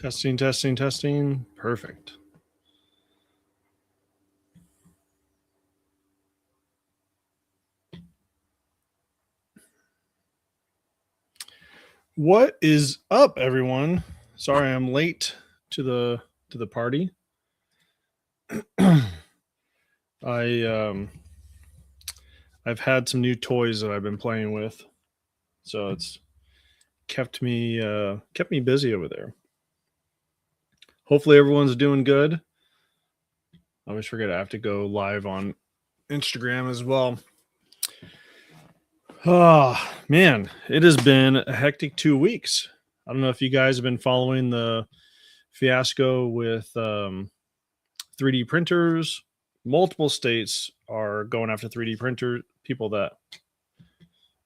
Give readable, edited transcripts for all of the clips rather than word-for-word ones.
Testing, testing, testing. Perfect. What is up, everyone? Sorry I'm late to the party. I've had some new toys that I've been playing with, so it's kept me busy over there. Hopefully everyone's doing good. I always forget I have to go live on Instagram as well. Oh man, it has been a hectic 2 weeks. I don't know if you guys have been following the fiasco with 3D printers. Multiple states are going after 3D printer people that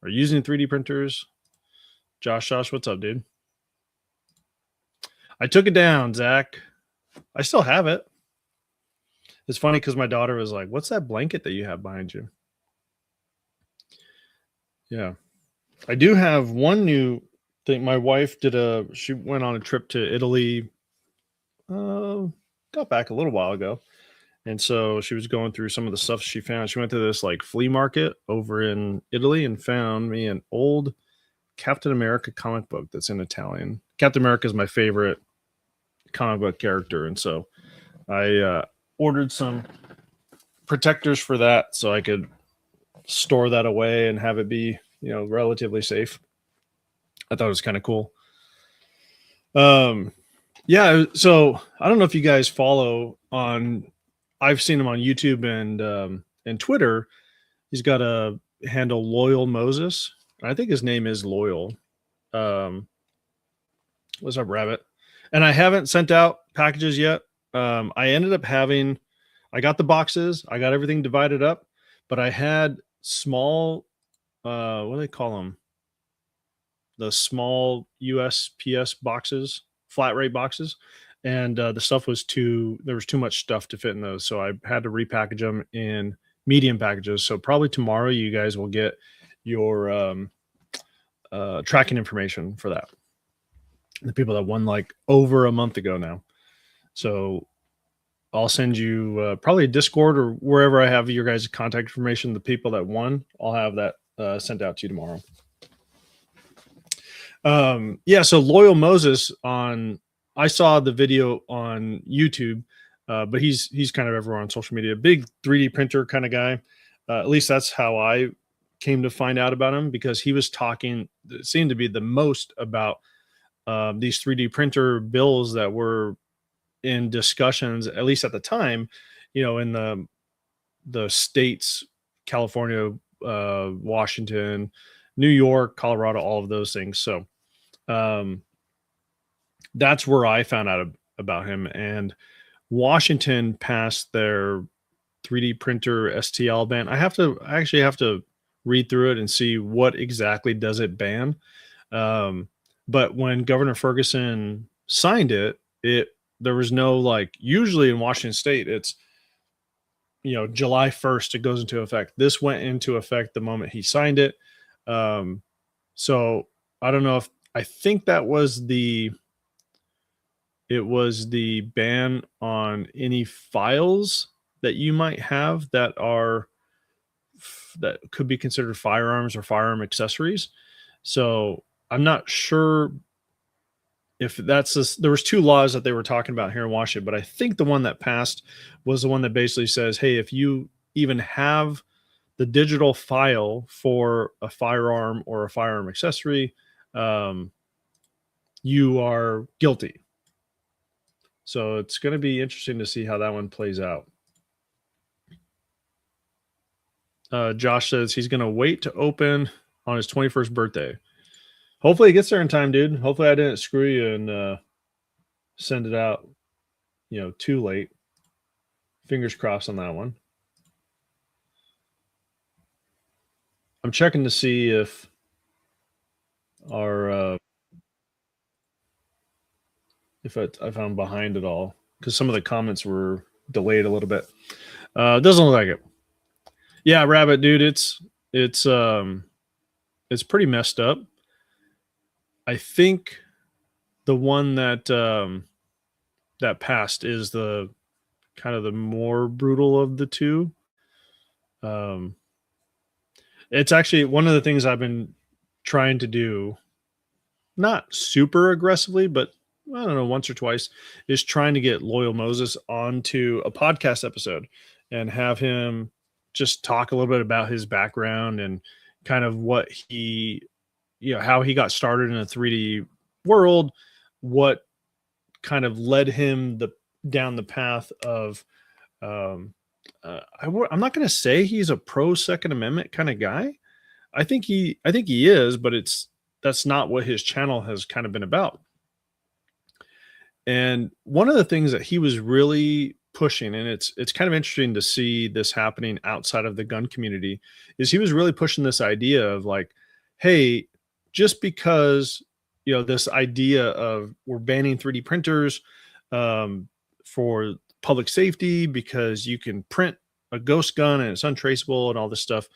are using 3D printers. Josh, what's up, dude? I took it down, Zach. I still have it. It's funny because my daughter was like, "What's that blanket that you have behind you?" Yeah, I do have one new thing. My wife she went on a trip to Italy. Got back a little while ago. And so she was going through some of the stuff she found. She went to this like flea market over in Italy and found me an old Captain America comic book that's in Italian. Captain America is my favorite comic book character. And so I ordered some protectors for that so I could store that away and have it be, relatively safe. I thought it was kind of cool. Yeah, so I don't know if you guys follow on. I've seen him on YouTube and Twitter. He's got a handle Loyal Moses. I think his name is Loyal. What's up, Rabbit? And I haven't sent out packages yet. I ended up I got the boxes. I got everything divided up, but I had small, what do they call them? The small USPS boxes, flat rate boxes. And the stuff there was too much stuff to fit in those. So I had to repackage them in medium packages. So probably tomorrow you guys will get your tracking information for that. The people that won like over a month ago now. So I'll send you probably a Discord or wherever I have your guys' contact information. The people that won, I'll have that sent out to you tomorrow. So Loyal Moses I saw the video on YouTube, but he's kind of everywhere on social media. Big 3D printer kind of guy. At least that's how I came to find out about him, because he was talking, it seemed to be the most about these 3D printer bills that were in discussions, at least at the time, in the states, California, Washington, New York, Colorado, all of those things. So that's where I found out about him. And Washington passed their 3D printer STL ban. I actually have to read through it and see what exactly does it ban. But when Governor Ferguson signed it, there was no, usually in Washington State, it's, July 1st, it goes into effect. This went into effect the moment he signed it. So I don't know I think that was the ban on any files that you might have that could be considered firearms or firearm accessories. So I'm not sure if there was two laws that they were talking about here in Washington, but I think the one that passed was the one that basically says, hey, if you even have the digital file for a firearm or a firearm accessory, you are guilty. So it's going to be interesting to see how that one plays out. Josh says he's going to wait to open on his 21st birthday. Hopefully it gets there in time, dude. Hopefully I didn't screw you and send it out, too late. Fingers crossed on that one. I'm checking to see if if I'm behind at all, because some of the comments were delayed a little bit. Doesn't look like it. Yeah, Rabbit, dude, it's pretty messed up. I think the one that passed is the kind of the more brutal of the two. Um, it's actually one of the things I've been trying to do, not super aggressively, but I don't know, once or twice, is trying to get Loyal Moses onto a podcast episode and have him just talk a little bit about his background and kind of what he, how he got started in a 3D world, what kind of led him down the path of, um, I'm not going to say he's a pro Second Amendment kind of guy. I think he is, but that's not what his channel has kind of been about. And one of the things that he was really pushing, and it's kind of interesting to see this happening outside of the gun community, is he was really pushing this idea of like, hey, just because this idea of we're banning 3D printers um, for public safety because you can print a ghost gun and it's untraceable and all this stuff.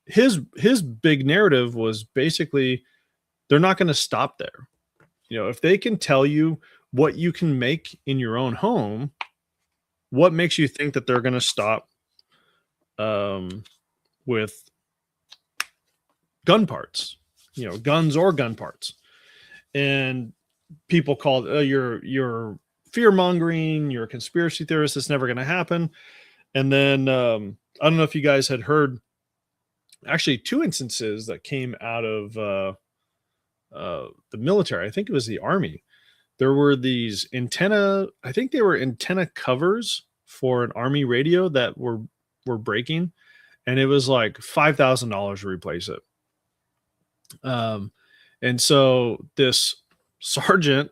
His big narrative was basically they're not going to stop there. If they can tell you what you can make in your own home, what makes you think that they're going to stop with gun parts, guns or gun parts? And people call it, you're fear mongering, you're a conspiracy theorist, it's never going to happen. And then I don't know if you guys had heard actually two instances that came out of the military. I think it was the Army. There were these I think they were antenna covers for an Army radio that were breaking, and it was like $5,000 to replace it. And so this sergeant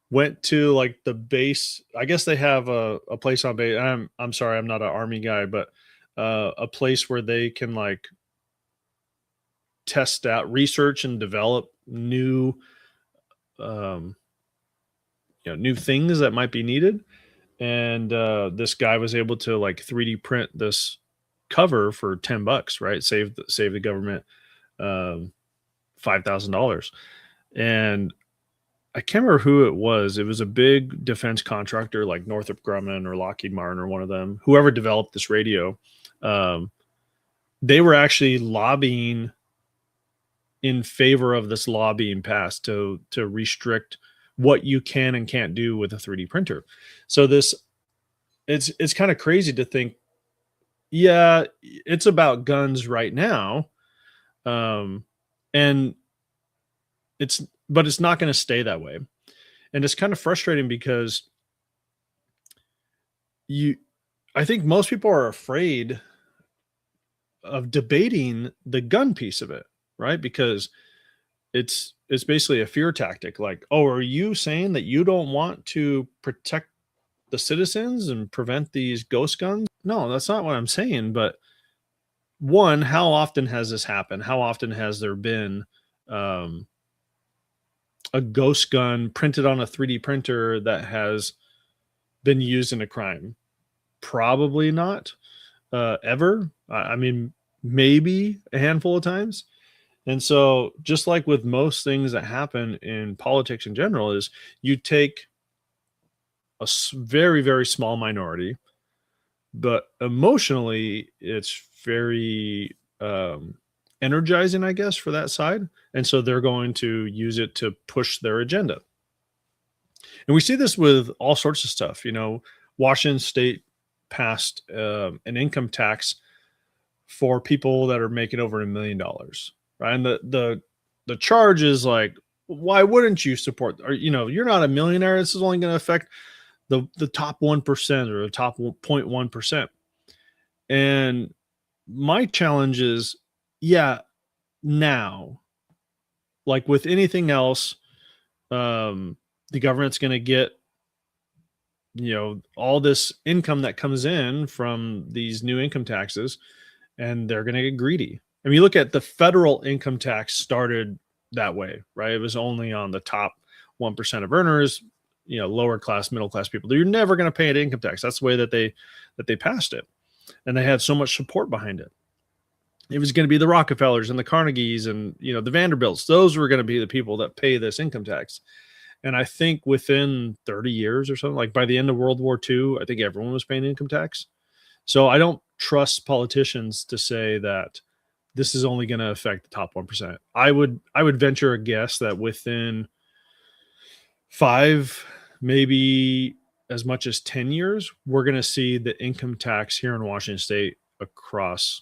went to like the base. I guess they have a place on base. I'm sorry, I'm not an Army guy, but a place where they can like test out, research, and develop new new things that might be needed. And this guy was able to like 3D print this cover for $10, right? Save the government $5,000. And I can't remember who it was. It was a big defense contractor like Northrop Grumman or Lockheed Martin or one of them, whoever developed this radio. They were actually lobbying in favor of this law being passed to restrict what you can and can't do with a 3D printer. So it's kind of crazy to think, yeah, it's about guns right now. And it's not going to stay that way. And it's kind of frustrating because I think most people are afraid of debating the gun piece of it, right? Because it's basically a fear tactic. Like, oh, are you saying that you don't want to protect the citizens and prevent these ghost guns? No, that's not what I'm saying. But one, how often has this happened? How often has there been a ghost gun printed on a 3D printer that has been used in a crime? Probably not ever. I mean, maybe a handful of times. And so just like with most things that happen in politics in general, is you take a very, very small minority, but emotionally it's very energizing, I guess, for that side. And so they're going to use it to push their agenda. And we see this with all sorts of stuff. Washington State passed an income tax for people that are making over $1 million. Right. And the charge is like, why wouldn't you support, or, you're not a millionaire. This is only going to affect the top 1% or the top 0.1%. And my challenge is, yeah, now, like with anything else, the government's going to get, all this income that comes in from these new income taxes, and they're going to get greedy. I mean, you look at the federal income tax started that way, right? It was only on the top 1% of earners, lower class, middle class people. You're never going to pay an income tax. That's the way that they passed it. And they had so much support behind it. It was going to be the Rockefellers and the Carnegies and, the Vanderbilts. Those were going to be the people that pay this income tax. And I think within 30 years or something, like by the end of World War II, I think everyone was paying income tax. So I don't trust politicians to say that this is only going to affect the top 1%. I would venture a guess that within 5, maybe as much as 10 years, we're going to see the income tax here in Washington state across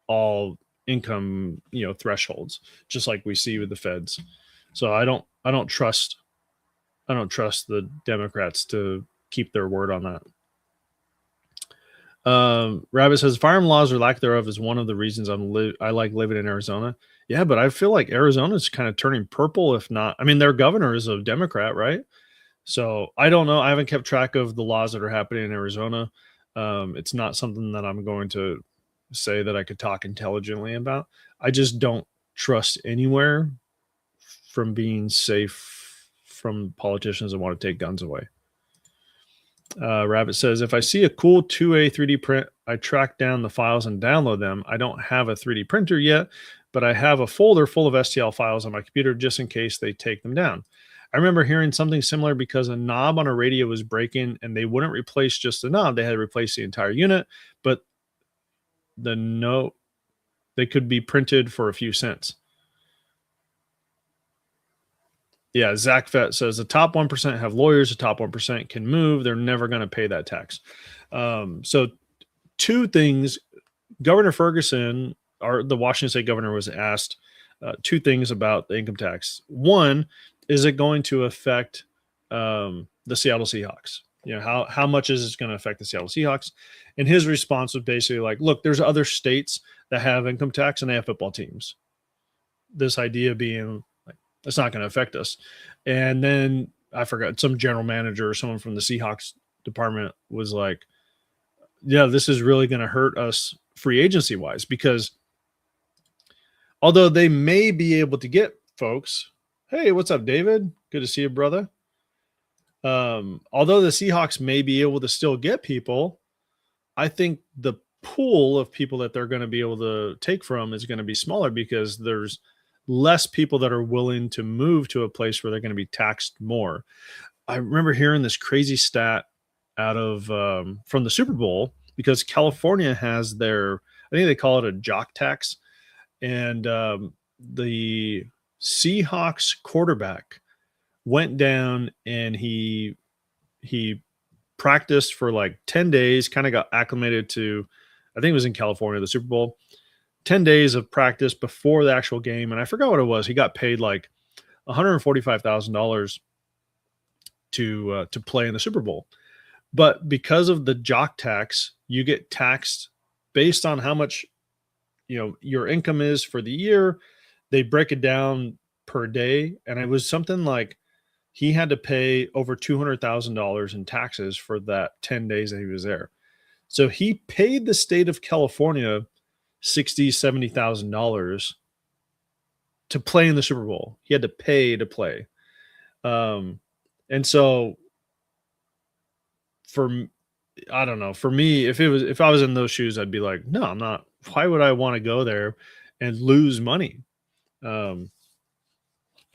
all income, thresholds, just like we see with the feds. So I don't trust the Democrats to keep their word on that. Rabbit says firearm laws or lack thereof is one of the reasons I like living in Arizona. Yeah, but I feel like Arizona is kind of turning purple. If not, I mean, their governor is a Democrat, right? So I don't know. I haven't kept track of the laws that are happening in Arizona. It's not something that I'm going to say that I could talk intelligently about. I just don't trust anywhere from being safe from politicians that want to take guns away. Rabbit says, if I see a cool 2A 3D print, I track down the files and download them. I don't have a 3D printer yet, but I have a folder full of STL files on my computer just in case they take them down. I remember hearing something similar because a knob on a radio was breaking and they wouldn't replace just the knob. They had to replace the entire unit, but they could be printed for a few cents. Yeah, Zach Fett says the top 1% have lawyers. The top 1% can move. They're never going to pay that tax. So two things. Governor Ferguson, the Washington state governor, was asked two things about the income tax. One, is it going to affect the Seattle Seahawks? How much is it going to affect the Seattle Seahawks? And his response was basically like, look, there's other states that have income tax and they have football teams. This idea being like, it's not going to affect us. And then I forgot, some general manager or someone from the Seahawks department was like, yeah, this is really going to hurt us free agency wise, because although they may be able to get folks, hey, what's up, David? Good to see you, brother. Although the Seahawks may be able to still get people, I think the pool of people that they're going to be able to take from is going to be smaller because there's less people that are willing to move to a place where they're going to be taxed more. I remember hearing this crazy stat out of from the Super Bowl, because California has I think they call it a jock tax. And the Seahawks quarterback went down and he practiced for like 10 days, kind of got acclimated to, I think it was in California, the Super Bowl, 10 days of practice before the actual game. And I forgot what it was. He got paid like $145,000 to play in the Super Bowl. But because of the jock tax, you get taxed based on how much your income is for the year. They break it down per day. And it was something like he had to pay over $200,000 in taxes for that 10 days that he was there. So he paid the state of California $60,000, $70,000 to play in the Super Bowl. He had to pay to play. And so I don't know, for me, if I was in those shoes, I'd be like, no, I'm not. Why would I want to go there and lose money? And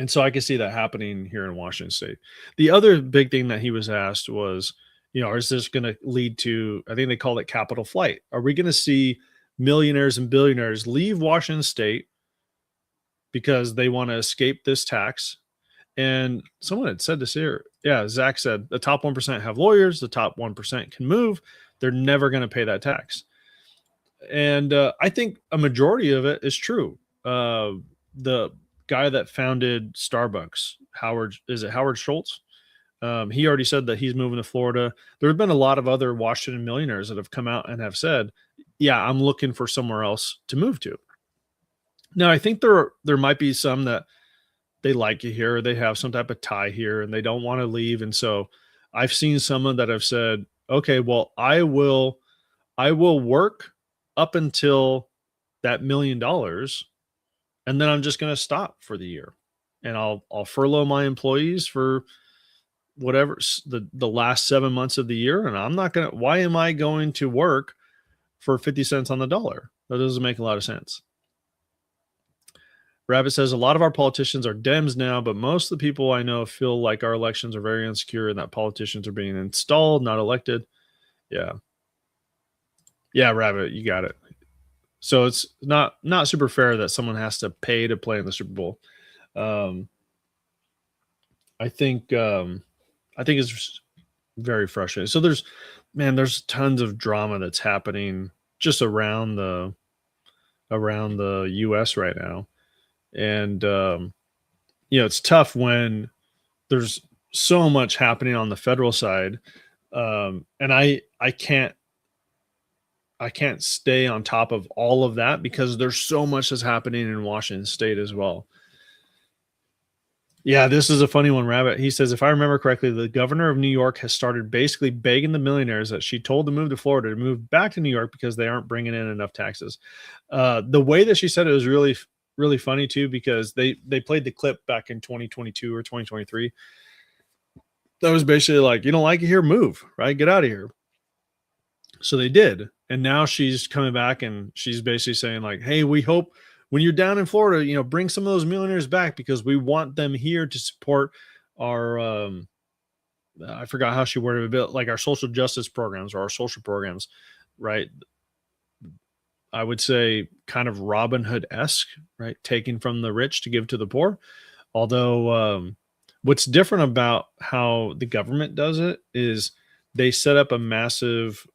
so I can see that happening here in Washington state. The other big thing that he was asked was, is this going to lead to, I think they call it capital flight. Are we going to see millionaires and billionaires leave Washington state because they want to escape this tax? And someone had said this here. Yeah, Zach said the top 1% have lawyers. The top 1% can move. They're never going to pay that tax. And I think a majority of it is true. The guy that founded Starbucks, Howard Schultz? He already said that he's moving to Florida. There have been a lot of other Washington millionaires that have come out and have said, yeah, I'm looking for somewhere else to move to. Now, I think there might be some that they like it here, or they have some type of tie here and they don't want to leave. And so I've seen someone that have said, okay, well, I will work up until that $1 million, and then I'm just going to stop for the year, and I'll furlough my employees for whatever the last 7 months of the year. And I'm not going to, why am I going to work for 50 cents on the dollar? That doesn't make a lot of sense. Rabbit says a lot of our politicians are Dems now, but most of the people I know feel like our elections are very insecure and that politicians are being installed, not elected. Yeah. Yeah, Rabbit, you got it. So it's not super fair that someone has to pay to play in the Super Bowl. Um, I think it's very frustrating. So there's tons of drama that's happening just around the US right now. And it's tough when there's so much happening on the federal side. And I can't stay on top of all of that because there's so much that's happening in Washington state as well. Yeah, this is a funny one, Rabbit. He says, if I remember correctly, the governor of New York has started basically begging the millionaires that she told to move to Florida to move back to New York because they aren't bringing in enough taxes. The way that she said it was really, really funny too, because they played the clip back in 2022 or 2023. That was basically like, you don't like it here, move, right? Get out of here. So they did. And now she's coming back and she's basically saying like, hey, we hope when you're down in Florida, bring some of those millionaires back because we want them here to support our I forgot how she worded it, but like our social justice programs or our social programs, right? I would say kind of Robin Hood-esque, right? Taking from the rich to give to the poor. Although what's different about how the government does it is they set up a massive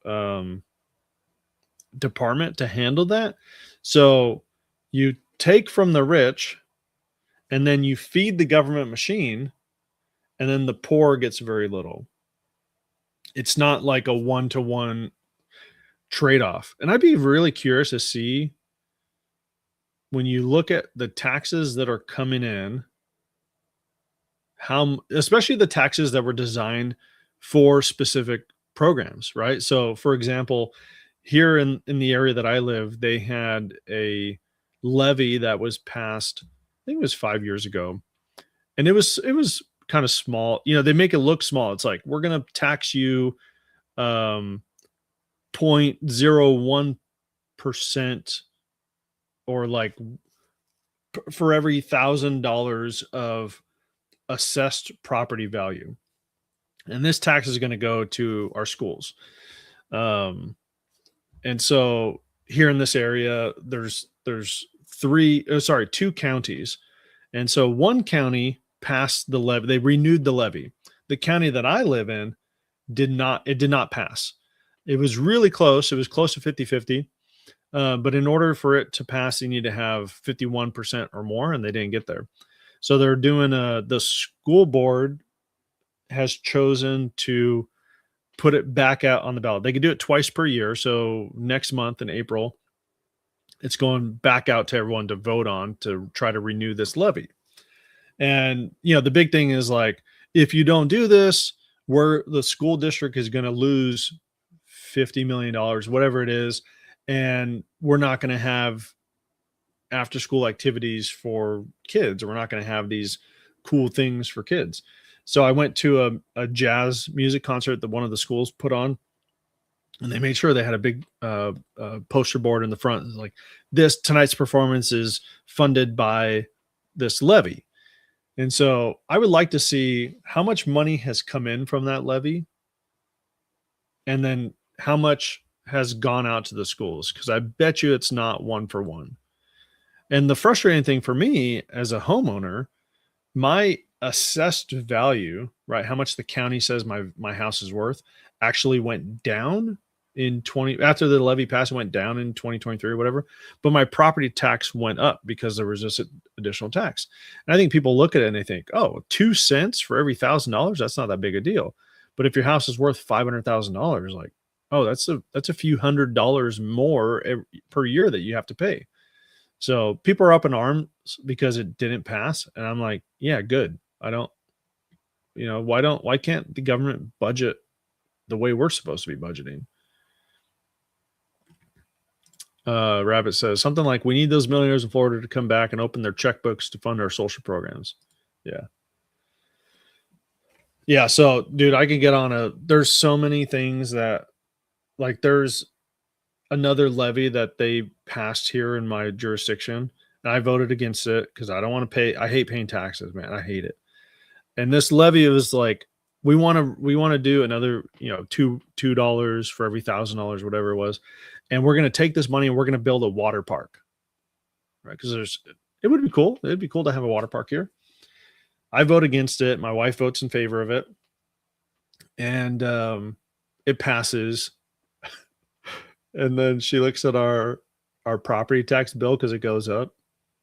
department to handle that. So you take from the rich and then you feed the government machine and then the poor gets very little. It's not like a one-to-one trade-off. And I'd be really curious to see when you look at the taxes that are coming in, especially the taxes that were designed for specific programs, right? So for example, here in the area that I live, they had a levy that was passed, I think it was 5 years ago. And it was kind of small. They make it look small. It's like, we're going to tax you 0.01% or like for every $1,000 of assessed property value. And this tax is going to go to our schools. And so here in this area, there's two counties. And so one county passed the levy. They renewed the levy. The county that I live in did not pass. It was really close. It was close to 50-50. But in order for it to pass, you need to have 51% or more, and they didn't get there. So they're doing the school board has chosen to put it back out on the ballot. They can do it twice per year. So next month in April, it's going back out to everyone to vote on to try to renew this levy. And, the big thing is like, if you don't do this, the school district is going to lose $50 million, whatever it is. And we're not going to have after school activities for kids, or we're not going to have these cool things for kids. So I went to a jazz music concert that one of the schools put on, and they made sure they had a big poster board in the front. It's like, tonight's performance is funded by this levy. And so I would like to see how much money has come in from that levy and then how much has gone out to the schools, because I bet you it's not one for one. And the frustrating thing for me as a homeowner, my assessed value, right, how much the county says my house is worth, actually went down after the levy passed. It went down in 2023 or whatever, but my property tax went up because there was this additional tax. And I think people look at it and they think, oh, 2 cents for every $1,000, that's not that big a deal. But if your house is worth $500,000, like, oh, that's a few $100s more per year that you have to pay. So people are up in arms because it didn't pass. And I'm like, yeah, good. Why can't the government budget the way we're supposed to be budgeting? Rabbit says something like, we need those millionaires in Florida to come back and open their checkbooks to fund our social programs. Yeah. Yeah. So dude, I can get on there's so many things that, like, there's another levy that they passed here in my jurisdiction. and I voted against it because I don't want to pay. I hate paying taxes, man. I hate it. And this levy was like, we want to do another, $2 for every $1,000, whatever it was, and we're going to take this money and we're going to build a water park, right? Because it would be cool. It'd be cool to have a water park here. I vote against it. My wife votes in favor of it, and it passes. And then she looks at our property tax bill because it goes up,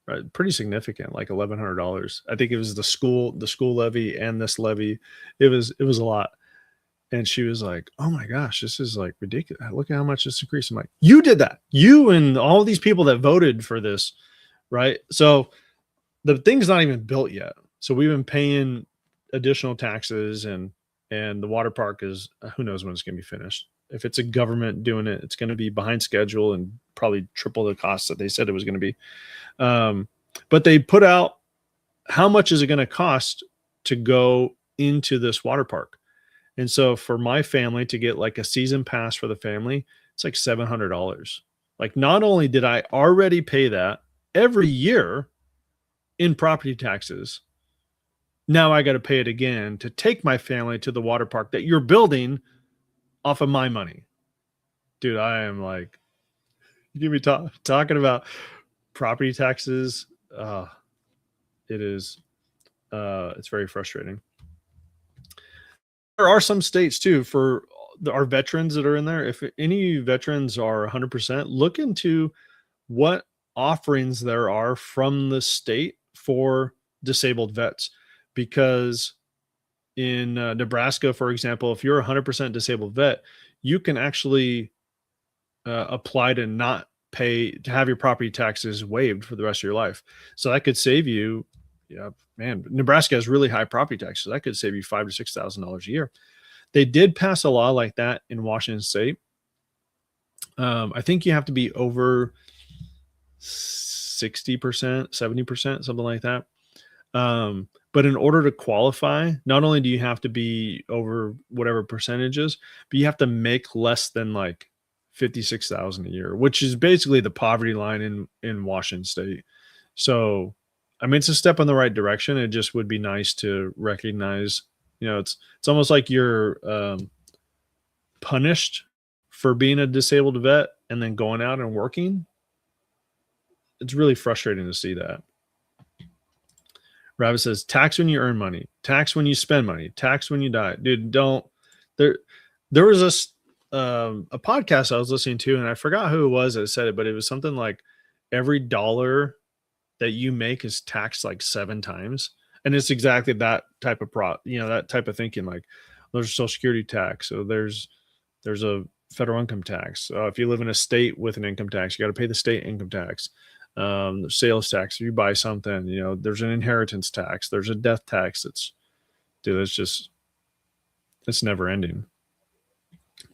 right? Pretty significant, like $1,100. I think it was the school levy and this levy. It was a lot. And she was like, "Oh my gosh, this is like ridiculous. Look at how much this increased." I'm like, "You did that. You and all these people that voted for this, right?" So the thing's not even built yet. So we've been paying additional taxes, and the water park is, who knows when it's going to be finished. If it's a government doing it, it's going to be behind schedule and probably triple the cost that they said it was going to be. But they put out, how much is it going to cost to go into this water park? And so for my family to get like a season pass for the family, it's like $700. Like, not only did I already pay that every year in property taxes, now I got to pay it again to take my family to the water park that you're building off of my money. Dude, I am like, you give me talking about property taxes. It is, it's very frustrating. There are some states too for our veterans that are in there. If any veterans are 100%, look into what offerings there are from the state for disabled vets, because in Nebraska, for example, if you're a 100% disabled vet, you can actually apply to not pay, to have your property taxes waived for the rest of your life. So that could save you, man, Nebraska has really high property taxes. That could save you $5,000 to $6,000 a year. They did pass a law like that in Washington State. I think you have to be over 60%, 70%, something like that. But in order to qualify, not only do you have to be over whatever percentages, but you have to make less than like 56,000 a year, which is basically the poverty line in Washington State. So, I mean, it's a step in the right direction. It just would be nice to recognize, it's almost like you're punished for being a disabled vet and then going out and working. It's really frustrating to see that. Rabbit says, tax when you earn money, tax when you spend money, tax when you die. Dude, don't. There was a podcast I was listening to, and I forgot who it was that said it, but it was something like every dollar that you make is taxed like 7 times. And it's exactly that type of that type of thinking. Like, there's a Social Security tax. So there's a federal income tax. If you live in a state with an income tax, you got to pay the state income tax. Sales tax. If you buy something, there's an inheritance tax. There's a death tax. It's never ending.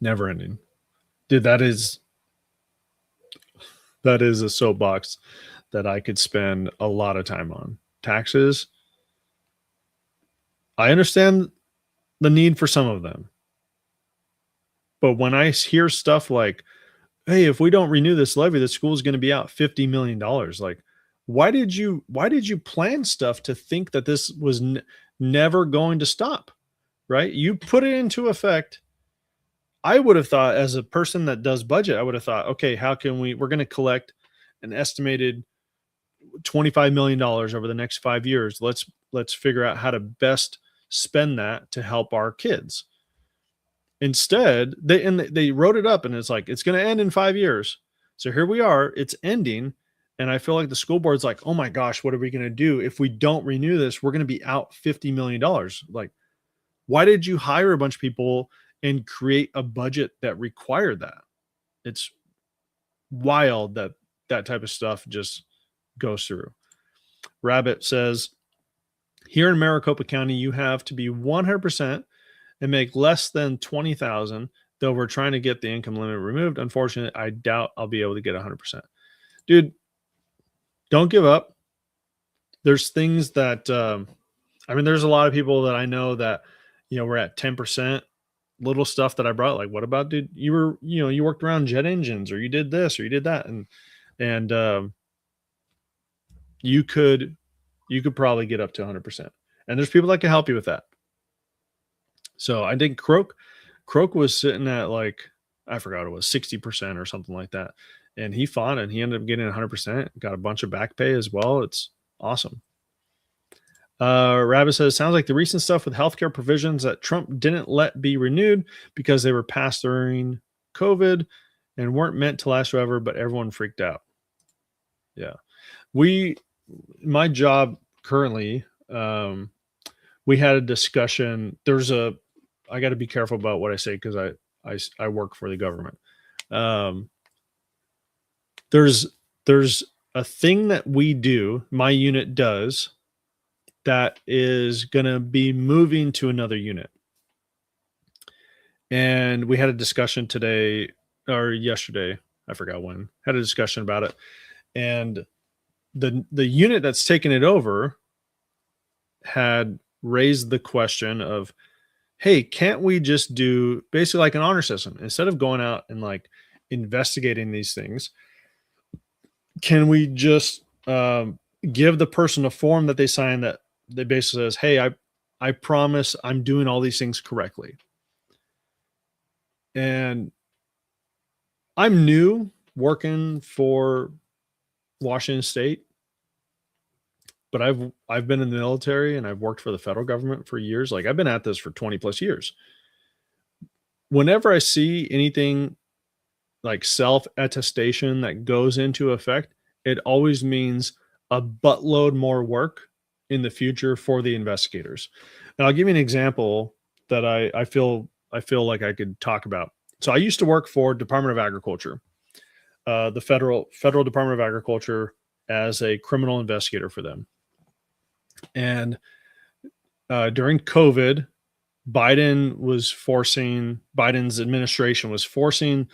Never ending. Dude, that is a soapbox that I could spend a lot of time on. Taxes. I understand the need for some of them. But when I hear stuff like, hey, if we don't renew this levy, the school is going to be out $50 million. Like, why did you plan stuff to think that this was never going to stop? Right? You put it into effect. I would have thought, as a person that does budget, I would have thought, okay, how can we're going to collect an estimated $25 million over the next 5 years. Let's figure out how to best spend that to help our kids. Instead, they wrote it up, and it's like, it's going to end in 5 years. So here we are, it's ending. And I feel like the school board's like, oh my gosh, what are we going to do? If we don't renew this, we're going to be out $50 million. Like, why did you hire a bunch of people and create a budget that required that? It's wild that type of stuff just goes through. Rabbit says, here in Maricopa County, you have to be 100% and make less than 20,000, though we're trying to get the income limit removed. Unfortunately, I doubt I'll be able to get 100%. Dude, don't give up. There's things that, there's a lot of people that I know that, we're at 10%, little stuff that I brought. Like, what about, dude, you worked around jet engines, or you did this, or you did that. And you could probably get up to 100%. And there's people that can help you with that. So I think Croak was sitting at like, I forgot, it was 60% or something like that. And he fought and he ended up getting 100%, got a bunch of back pay as well. It's awesome. Rabbit says, sounds like the recent stuff with healthcare provisions that Trump didn't let be renewed because they were passed during COVID and weren't meant to last forever, but everyone freaked out. Yeah. My job currently, we had a discussion. I got to be careful about what I say because I work for the government. There's a thing that we do, my unit does, that is going to be moving to another unit. And we had a discussion today or yesterday, I forgot when, had a discussion about it. And the unit that's taking it over had raised the question of, hey, can't we just do basically like an honor system instead of going out and like investigating these things? Can we just give the person a form that they sign that they basically says, hey, I promise I'm doing all these things correctly. And I'm new working for Washington State, but I've been in the military and I've worked for the federal government for years. Like I've been at this for 20 plus years. Whenever I see anything like self-attestation that goes into effect, it always means a buttload more work in the future for the investigators. And I'll give you an example that I feel like I could talk about. So I used to work for Department of Agriculture, the federal Department of Agriculture, as a criminal investigator for them. And during COVID, Biden's administration was forcing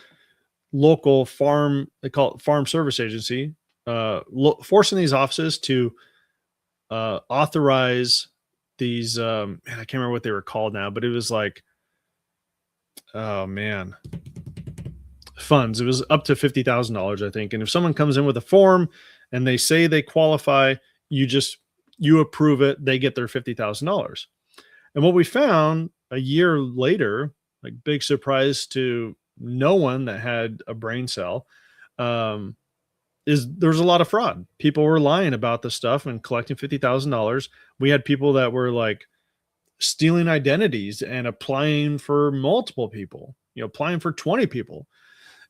local they call it farm service agency, forcing these offices to authorize these, I can't remember what they were called now, but it was like, oh man, funds. It was up to $50,000, I think. And if someone comes in with a form and they say they qualify, you approve it, they get their $50,000. And what we found a year later, like big surprise to no one that had a brain cell, is there's a lot of fraud. People were lying about this stuff and collecting $50,000. We had people that were like stealing identities and applying for multiple people, applying for 20 people.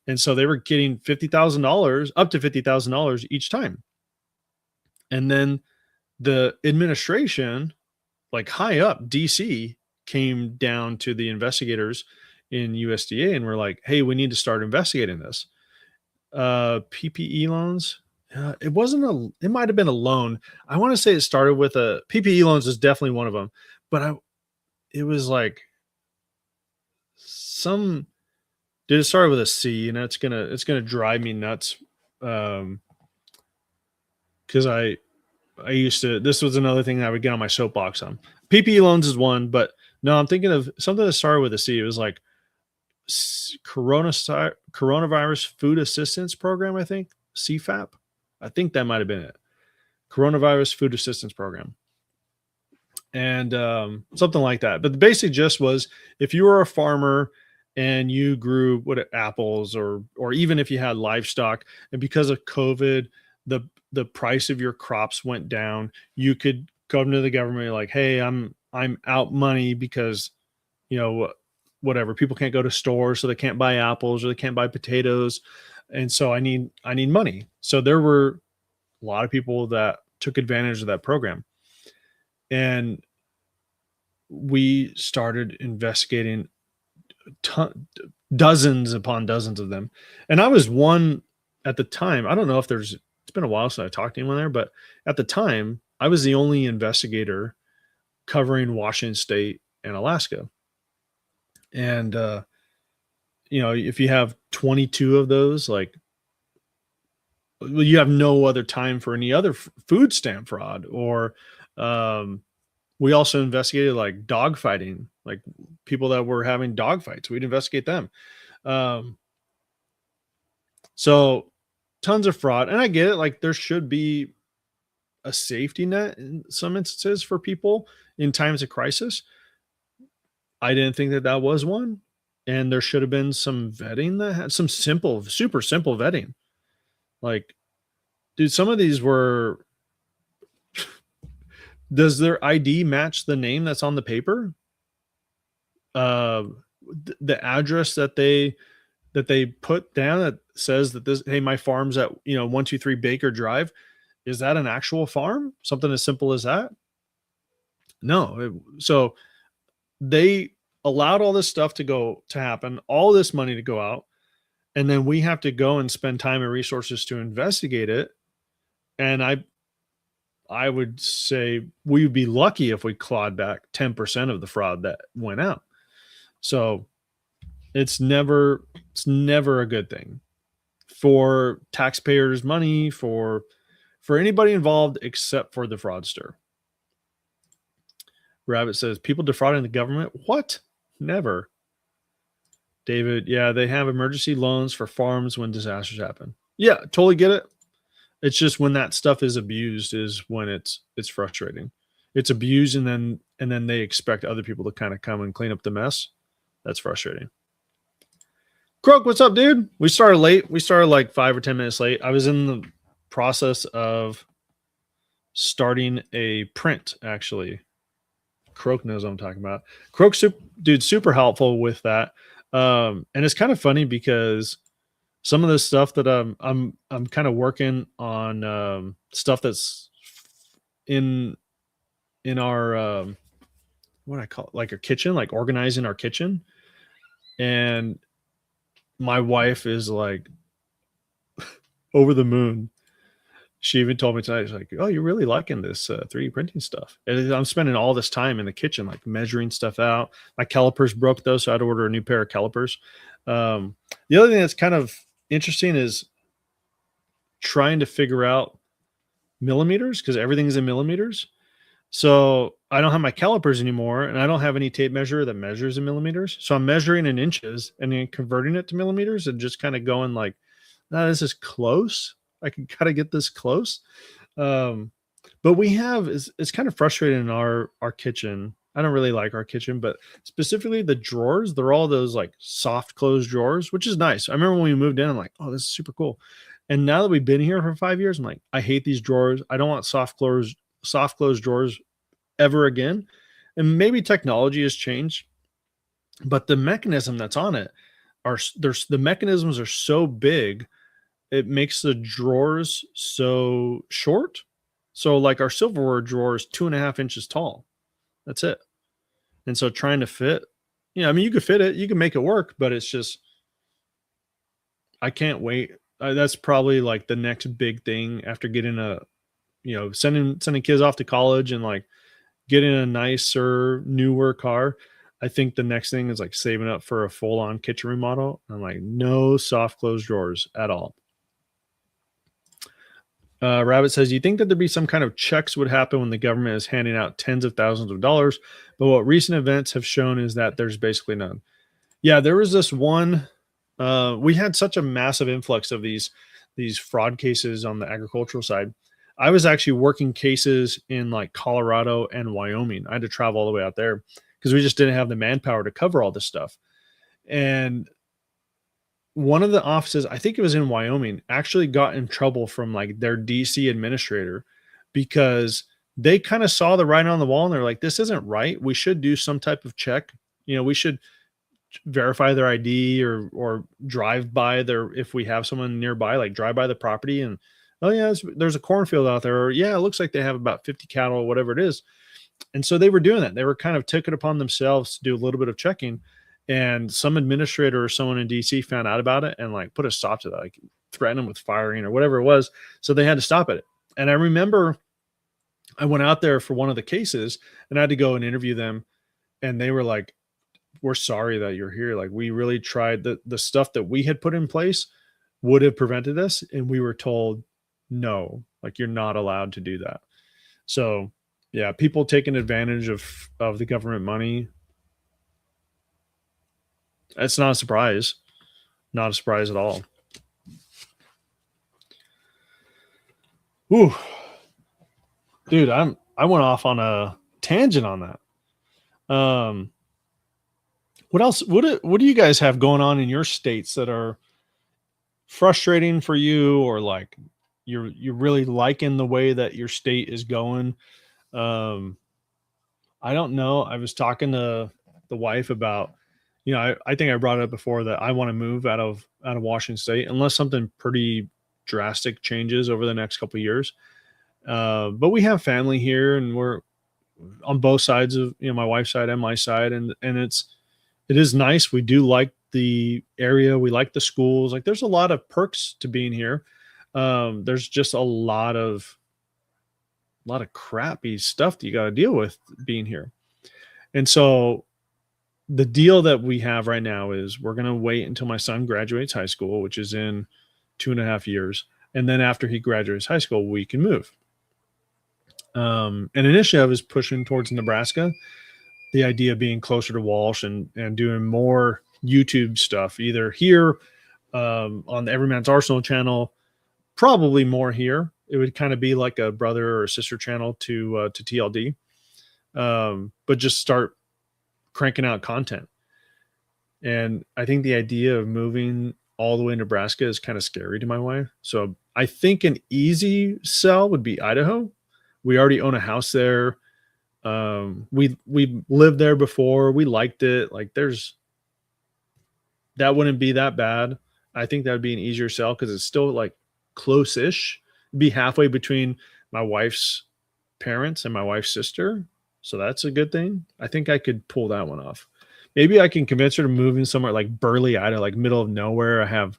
And so they were getting $50,000, up to $50,000 each time. And then the administration, like high up DC, came down to the investigators in USDA and were like, hey, we need to start investigating this. PPE loans. It might have been a loan. I want to say it started with a PPE loans is definitely one of them, but it was like did it start with a C, and it's gonna drive me nuts. Cause I used to, this was another thing that I would get on my soapbox on. PPE loans is one, but no, I'm thinking of something that started with a C. It was like coronavirus food assistance program, I think, CFAP. I think that might have been it. Coronavirus food assistance program. And something like that. But the basic gist was, if you were a farmer and you grew apples or even if you had livestock, and because of COVID, the price of your crops went down, you could come to the government like, hey, I'm out money because, whatever, people can't go to stores, so they can't buy apples or they can't buy potatoes. And so I need money. So there were a lot of people that took advantage of that program. And we started investigating dozens upon dozens of them. And I was one at the time. I don't know if it's been a while since I talked to anyone there, but at the time I was the only investigator covering Washington State and Alaska. And, if you have 22 of those, like, you have no other time for any other food stamp fraud. Or we also investigated like dog fighting, like people that were having dog fights. We'd investigate them. So tons of fraud. And I get it. Like there should be a safety net in some instances for people in times of crisis. I didn't think that that was one, and there should have been some vetting that had some simple, super simple vetting. Like, dude, some of these were. Does their ID match the name that's on the paper? Uh, the address that they put down that says that this, hey, my farm's at 123 Baker Drive. Is that an actual farm? Something as simple as that? No. So they allowed all this stuff to happen, all this money to go out, and then we have to go and spend time and resources to investigate it. And I would say we would be lucky if we clawed back 10% of the fraud that went out. So it's never a good thing for taxpayers' money, for anybody involved except for the fraudster. Rabbit says, people defrauding the government? What? Never. David, yeah, they have emergency loans for farms when disasters happen. Yeah, totally get it. It's just when that stuff is abused is when it's frustrating. It's abused and then they expect other people to kind of come and clean up the mess. That's frustrating. Croak, what's up, dude? We started late. We started like 5 or 10 minutes late. I was in the process of starting a print, actually. Croak knows what I'm talking about. Croak, dude, super helpful with that. And it's kind of funny because some of the stuff that I'm kind of working on, stuff that's in our what I call it, like a kitchen, like organizing our kitchen. And my wife is like over the moon. She even told me tonight, she's like, oh, you're really liking this 3D printing stuff. And I'm spending all this time in the kitchen, like measuring stuff out. My calipers broke though, so I had to order a new pair of calipers. The other thing that's kind of interesting is trying to figure out millimeters, because everything's in millimeters. So I don't have my calipers anymore, and I don't have any tape measure that measures in millimeters. So I'm measuring in inches and then converting it to millimeters and just kind of going like, no, this is close. I can kind of get this close. But we have, it's kind of frustrating in our kitchen. I don't really like our kitchen, but specifically the drawers, they're all those like soft closed drawers, which is nice. I remember when we moved in, I'm like, oh, this is super cool. And now that we've been here for 5 years, I'm like, I hate these drawers. I don't want soft closed drawers ever again. And maybe technology has changed, but the mechanism that's on it the mechanisms are so big, it makes the drawers so short. So like our silverware drawer is 2.5 inches tall. That's it. And so trying to fit, I mean, you could fit it, you can make it work, but it's just, I can't wait. That's probably like the next big thing after getting sending kids off to college and like getting a nicer, newer car. I think the next thing is like saving up for a full-on kitchen remodel. I'm like, no soft closed drawers at all. Rabbit says, do you think that there'd be some kind of checks would happen when the government is handing out tens of thousands of dollars? But what recent events have shown is that there's basically none. Yeah, there was this one. We had such a massive influx of these fraud cases on the agricultural side. I was actually working cases in like Colorado and Wyoming. I had to travel all the way out there because we just didn't have the manpower to cover all this stuff. And one of the offices, I think it was in Wyoming, actually got in trouble from like their DC administrator because they kind of saw the writing on the wall and they're like, this isn't right. We should do some type of check. We should verify their ID or drive by if we have someone nearby, like drive by the property and, oh yeah, there's a cornfield out there. Or yeah, it looks like they have about 50 cattle or whatever it is. And so they were doing that. They were kind of took it upon themselves to do a little bit of checking. And some administrator or someone in DC found out about it and like put a stop to that, like threatened them with firing or whatever it was. So they had to stop it. And I remember I went out there for one of the cases and I had to go and interview them. And they were like, we're sorry that you're here. Like we really tried the stuff that we had put in place would have prevented this. And we were told, no, like you're not allowed to do that. So yeah, people taking advantage of the government money. It's not a surprise. Not a surprise at all. Ooh. Dude, I went off on a tangent on that. What else? What do you guys have going on in your states that are frustrating for you, or like you're really liking the way that your state is going? Um, I don't know. I was talking to the wife about, I think I brought it up before that I want to move out of Washington State unless something pretty drastic changes over the next couple of years. But we have family here, and we're on both sides of my wife's side and my side, and it is nice. We do like the area. We like the schools. Like there's a lot of perks to being here. There's just a lot of crappy stuff that you got to deal with being here. And so the deal that we have right now is we're going to wait until my son graduates high school, which is in 2.5 years. And then after he graduates high school, we can move. And initially I was pushing towards Nebraska, the idea of being closer to Walsh and doing more YouTube stuff, either here on the Everyman's Arsenal channel, probably more here. It would kind of be like a brother or sister channel to TLD, but just start cranking out content. And I think the idea of moving all the way to Nebraska is kind of scary to my wife. So I think an easy sell would be Idaho. We already own a house there. We lived there before. We liked it. Like that wouldn't be that bad. I think that would be an easier sell because it's still like close-ish. Be halfway between my wife's parents and my wife's sister. So that's a good thing. I think I could pull that one off. Maybe I can convince her to move in somewhere like Burley, Idaho, like middle of nowhere. I have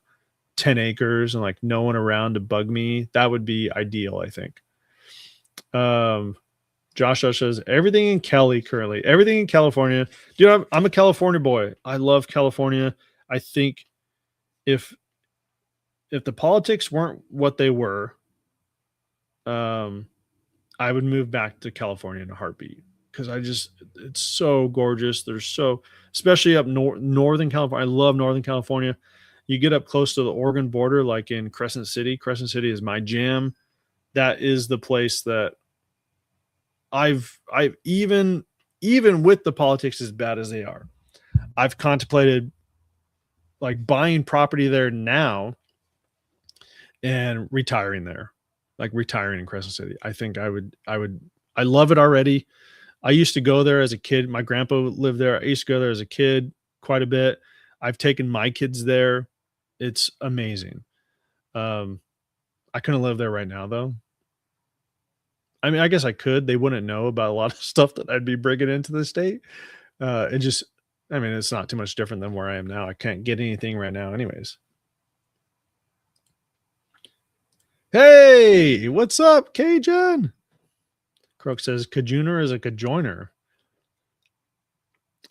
10 acres and like no one around to bug me. That would be ideal, I think. Josh says everything in Cali currently, everything in California. Dude, I'm a California boy. I love California. I think if the politics weren't what they were, I would move back to California in a heartbeat because it's so gorgeous. Especially up northern California. I love Northern California. You get up close to the Oregon border, like in Crescent City. Crescent City is my jam. That is the place that I've even with the politics as bad as they are, I've contemplated like buying property there now and retiring there, like retiring in Crescent City. I think I love it already. I used to go there as a kid. My grandpa lived there. I used to go there as a kid quite a bit. I've taken my kids there. It's amazing. I couldn't live there right now though. I mean, I guess I could. They wouldn't know about a lot of stuff that I'd be bringing into the state. I mean, it's not too much different than where I am now. I can't get anything right now, anyways. Hey, what's up, Cajun? Croak says Cajuner is a cajoiner.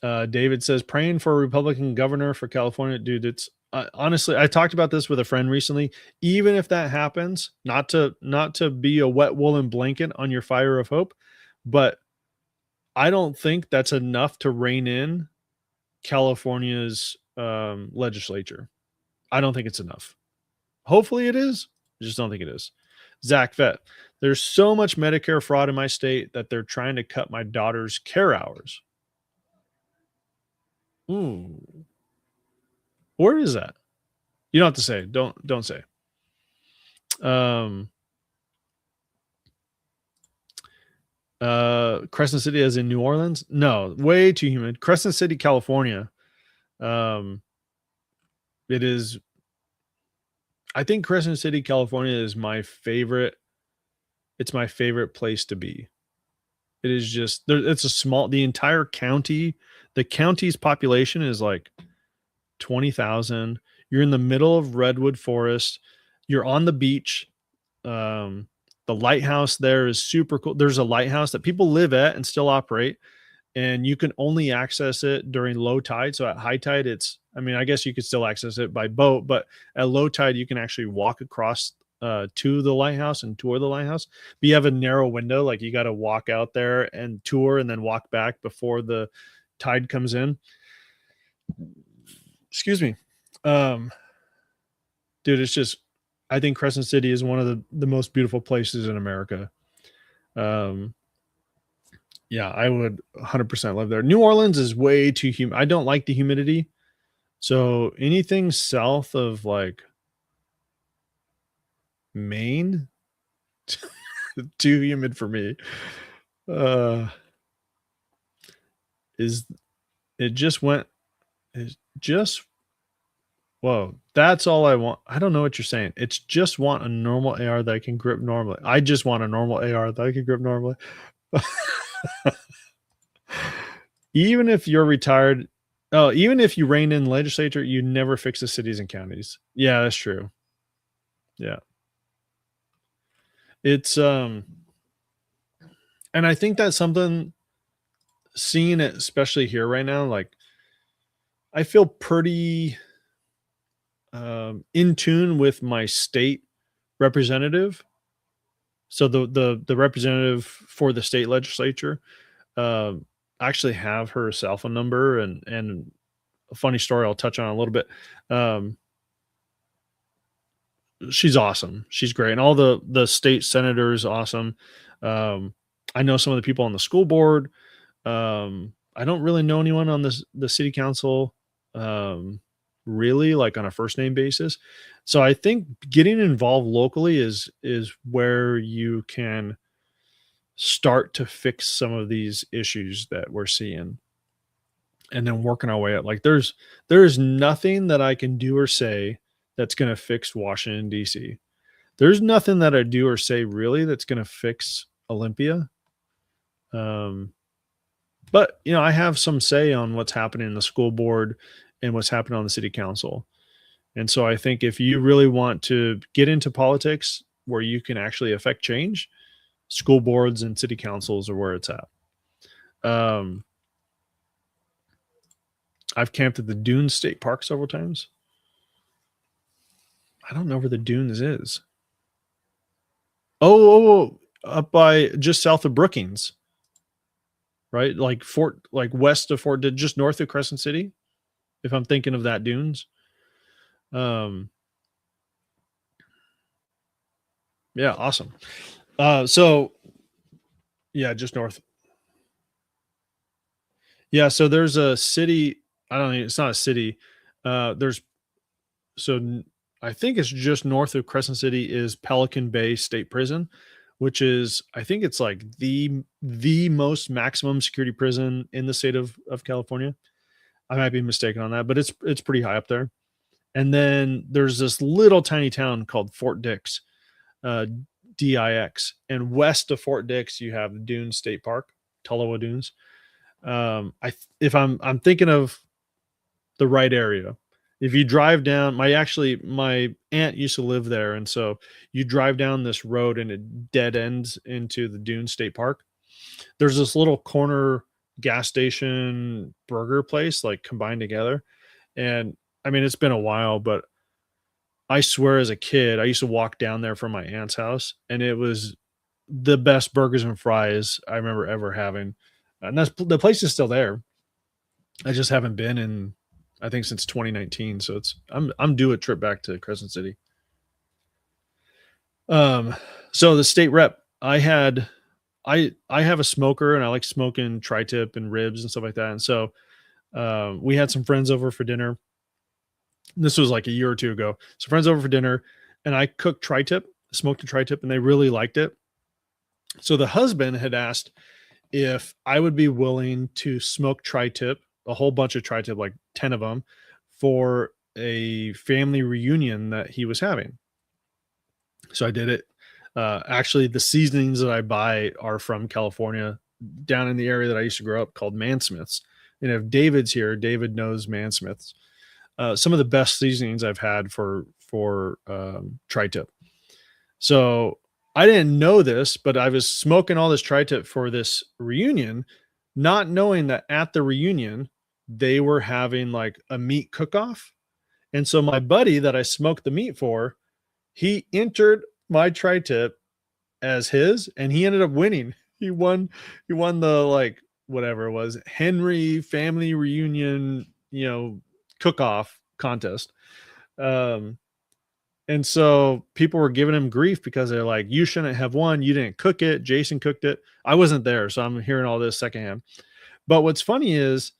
David says praying for a Republican governor for California. Dude, it's honestly, I talked about this with a friend recently. Even if that happens, not to be a wet woolen blanket on your fire of hope, but I don't think that's enough to rein in California's legislature. I don't think it's enough. Hopefully it is. I just don't think it is. Zach Vet, there's so much Medicare fraud in my state that they're trying to cut my daughter's care hours. Ooh. Where is that? You don't have to say. Don't say. Crescent City as in New Orleans? No, way too humid. Crescent City, California. It is. I think Crescent City, California is my favorite. It's my favorite place to be. It is just it's the entire county, the county's population is like 20,000. You're in the middle of redwood forest. You're on the beach. The lighthouse there is super cool. There's a lighthouse that people live at and still operate, and you can only access it during low tide. So at high tide, I guess you could still access it by boat, but at low tide, you can actually walk across to the lighthouse and tour the lighthouse. But you have a narrow window, like you got to walk out there and tour and then walk back before the tide comes in. Excuse me. Dude, it's just, I think Crescent City is one of the most beautiful places in America. Um, yeah, I would 100% live there. New Orleans is way too humid. I don't like the humidity. So anything south of like Maine, too humid for me. Uh, is it just went? It just whoa. That's all I want. I don't know what you're saying. It's just want a normal AR that I can grip normally. I just want a normal AR that I can grip normally. Even if you're retired, oh, even if you reign in the legislature, you never fix the cities and counties. Yeah, that's true. Yeah. It's and I think that's something seeing it especially here right now, like I feel pretty in tune with my state representative. So the representative for the state legislature, I actually have her cell phone number, and a funny story I'll touch on a little bit. Um, she's awesome. She's great, and all the state senators awesome. Um, I know some of the people on the school board. I don't really know anyone on the city council, really like on a first name basis. So I think getting involved locally is where you can start to fix some of these issues that we're seeing, and then working our way up. Like there's nothing that I can do or say that's going to fix Washington D.C. There's nothing that I do or say really that's going to fix Olympia. Um, but I have some say on what's happening in the school board and what's happening on the city council. And so I think if you really want to get into politics where you can actually affect change, school boards and city councils are where it's at. Um, I've camped at the Dunes State Park several times. I don't know where the Dunes is. Up by just south of Brookings, right? Like west of Fort, just north of Crescent City. If I'm thinking of that Dunes. Um, yeah, awesome. So yeah, just north. Yeah, so there's a city. I don't know. It's not a city. There's so I think it's just north of Crescent City is Pelican Bay State Prison, which is I think it's like the most maximum security prison in the state of California. I might be mistaken on that, but it's pretty high up there. And then there's this little tiny town called Fort Dix, uh, DIX, and west of Fort Dix you have Dunes State Park, Tulawa Dunes. If I'm thinking of the right area. If you drive down, my aunt used to live there, and so you drive down this road and it dead ends into the Dune State Park. There's this little corner gas station burger place like combined together, and I mean it's been a while, but I swear as a kid I used to walk down there from my aunt's house, and it was the best burgers and fries I remember ever having. And the place is still there. I just haven't been in, I think, since 2019. So I'm due a trip back to Crescent City. Um, so the state rep, I have a smoker and I like smoking tri-tip and ribs and stuff like that. And so we had some friends over for dinner. This was like a year or two ago. So friends over for dinner, and I cooked tri-tip, smoked a tri-tip, and they really liked it. So the husband had asked if I would be willing to smoke tri-tip, a whole bunch of tri-tip, like 10 of them, for a family reunion that he was having. So I did it. Actually, the seasonings that I buy are from California, down in the area that I used to grow up called Mansmiths. And if David's here, David knows Mansmiths. Some of the best seasonings I've had for tri-tip. So I didn't know this, but I was smoking all this tri-tip for this reunion, not knowing that at the reunion they were having like a meat cook-off. And so my buddy that I smoked the meat for, he entered my tri-tip as his, and he ended up winning. He won the like whatever it was, Henry family reunion, cook-off contest. Um And so people were giving him grief because they're like, you shouldn't have won. You didn't cook it. Jason cooked it. I wasn't there. So I'm hearing all this secondhand. But what's funny is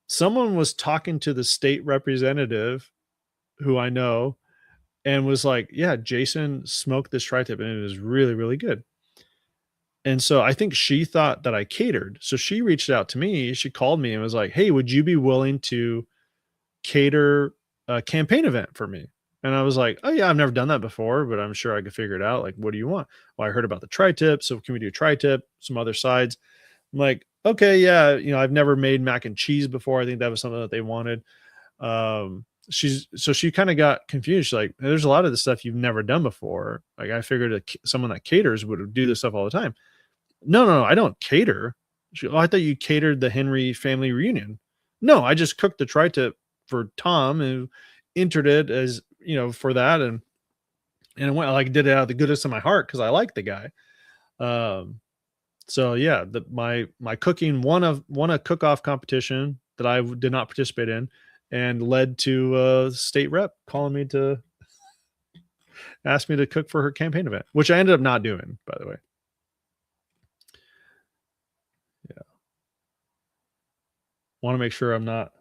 someone was talking to the state representative who I know and was like, yeah, Jason smoked this tri tip and it was really, really good. And so I think she thought that I catered. So she reached out to me. She called me and was like, hey, would you be willing to cater a campaign event for me? And I was like, oh, yeah, I've never done that before, but I'm sure I could figure it out. Like, what do you want? Well, I heard about the tri tip. So can we do tri tip, some other sides? I'm like, okay, yeah. I've never made mac and cheese before. I think that was something that they wanted. She kind of got confused. She's like, there's a lot of the stuff you've never done before. Like, I figured someone that caters would do this stuff all the time. No, I don't cater. Oh, I thought you catered the Henry family reunion. No, I just cooked the tri-tip for Tom and entered it as, for that. And it went, like, did it out of the goodness of my heart because I like the guy. So yeah, my cooking won a cook-off competition that I did not participate in and led to a state rep calling me to ask me to cook for her campaign event, which I ended up not doing, by the way. Want to make sure I'm not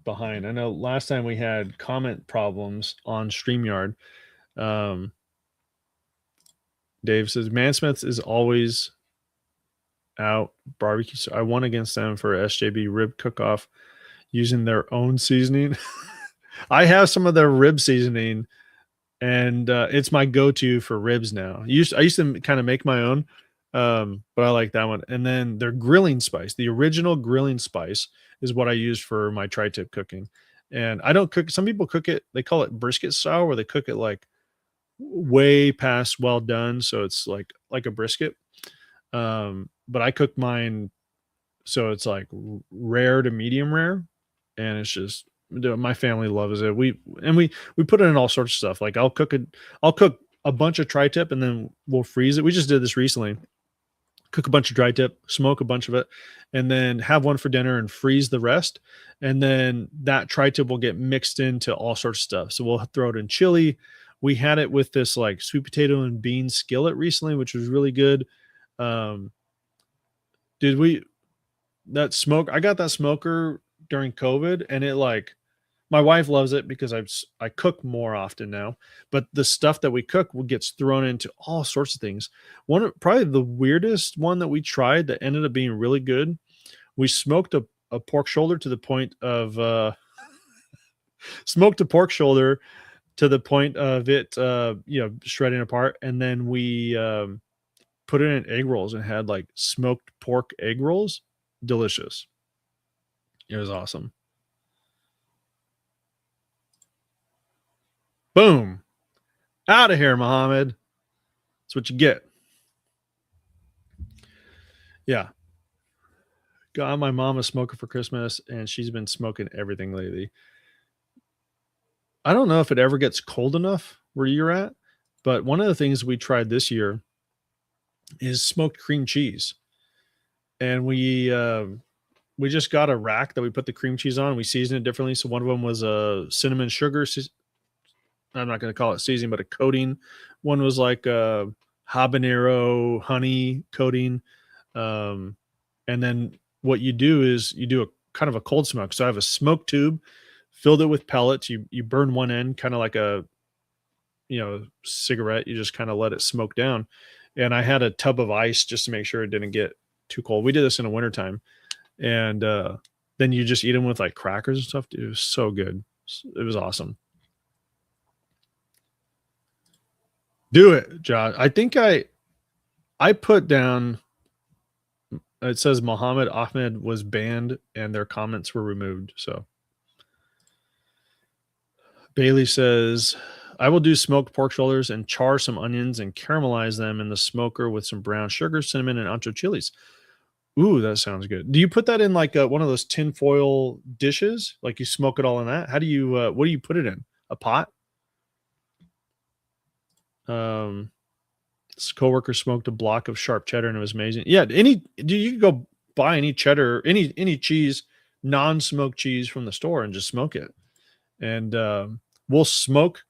behind. I know last time we had comment problems on StreamYard. Dave says Mansmith's is always out barbecue. So I won against them for SJB rib cook-off using their own seasoning. I have some of their rib seasoning, and it's my go-to for ribs now. I used to kind of make my own, but I like that one. And then their grilling spice, the original grilling spice, is what I use for my tri-tip cooking. And I don't cook. Some people cook it. They call it brisket style, where they cook it like way past well done, so it's like a brisket. But I cook mine so it's like rare to medium rare, and it's just my family loves it. We put it in all sorts of stuff. Like I'll cook a bunch of tri-tip and then we'll freeze it. We just did this recently. Cook a bunch of tri-tip, smoke a bunch of it, and then have one for dinner and freeze the rest. And then that tri-tip will get mixed into all sorts of stuff. So we'll throw it in chili. We had it with this like sweet potato and bean skillet recently, which was really good. I got that smoker during COVID, and it like, my wife loves it because I cook more often now, but the stuff that we cook gets thrown into all sorts of things. Probably the weirdest one that we tried that ended up being really good. We smoked a pork shoulder to the point of smoked a pork shoulder to the point of it, shredding apart. And then we put it in egg rolls and had like smoked pork egg rolls. Delicious. It was awesome. Boom. Out of here, Muhammad. That's what you get. Yeah. Got my mom a smoker for Christmas, and she's been smoking everything lately. I don't know if it ever gets cold enough where you're at, but one of the things we tried this year is smoked cream cheese. And we just got a rack that we put the cream cheese on. We seasoned it differently. So one of them was a cinnamon sugar. I'm not going to call it seasoning, but a coating. One was like a habanero honey coating. And then what you do is you do a kind of a cold smoke. So I have a smoke tube, filled it with pellets. You burn one end, kind of like a, cigarette. You just kind of let it smoke down. And I had a tub of ice just to make sure it didn't get too cold. We did this in the wintertime. And then you just eat them with like crackers and stuff. Dude, it was so good. It was awesome. Do it, Josh. I think I put down, it says Muhammad Ahmed was banned and their comments were removed. So Bailey says, I will do smoked pork shoulders and char some onions and caramelize them in the smoker with some brown sugar, cinnamon, and ancho chilies. Ooh, that sounds good. Do you put that in like one of those tin foil dishes? Like you smoke it all in that? How do you, what do you put it in? A pot? This coworker smoked a block of sharp cheddar and it was amazing. Yeah. You can go buy any cheddar, any cheese, non-smoked cheese from the store and just smoke it. And we'll smoke